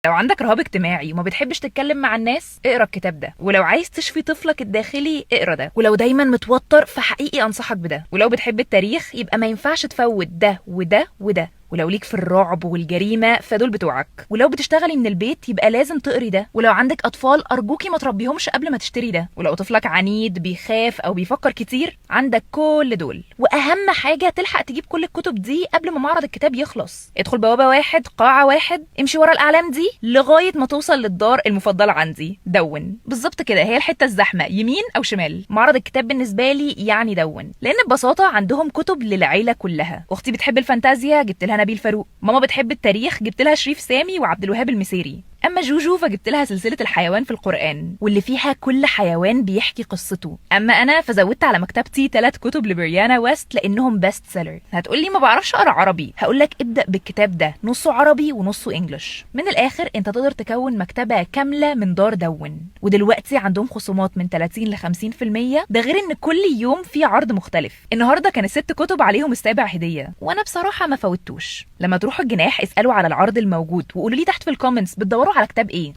لو عندك رهاب اجتماعي وما بتحبش تتكلم مع الناس اقرا الكتاب ده، ولو عايز تشفي طفلك الداخلي اقرا ده، ولو دايما متوتر فحقيقي انصحك بده، ولو بتحب التاريخ يبقى ما ينفعش تفوت ده وده وده، ولو ليك في الرعب والجريمة فدول بتوعك، ولو بتشتغلي من البيت يبقى لازم تقري ده، ولو عندك أطفال أرجوكي ما تربيهمش قبل ما تشتري ده، ولو طفلك عنيد بيخاف أو بيفكر كتير عندك كل دول. وأهم حاجة تلحق تجيب كل الكتب دي قبل ما معرض الكتاب يخلص. ادخل بوابة واحد قاعة واحد، امشي ورا الأعلام دي لغاية ما توصل للدار المفضلة عندي، دون بالظبط كده، هي الحتة الزحمة يمين أو شمال. معرض الكتاب بالنسبة لي يعني دون، لأن ببساطة عندهم كتب للعيلة كلها. أختي بتحب الفانتازيا جبت لها نبيل فاروق، ماما بتحب التاريخ جبت لها شريف سامي وعبد الوهاب المسيري، اما جوجو فجبت لها سلسله الحيوان في القران واللي فيها كل حيوان بيحكي قصته. اما انا فزودت على مكتبتي 3 كتب لبريانا ويست لانهم بيست سيلر. هتقولي ما بعرفش اقرا عربي، هقولك ابدا بالكتاب ده، نصه عربي ونصه انجلش. من الاخر انت تقدر تكون مكتبه كامله من دار دون، ودلوقتي عندهم خصومات من 30 ل 50%، ده غير ان كل يوم في عرض مختلف. النهارده كان ال6 كتب عليهم السابع هديه، وانا بصراحه ما فوتوش. لما تروحوا الجناح اسالوا على العرض الموجود وقولوا لي تحت في الكومنتس بتدوروا على كتاب ايه.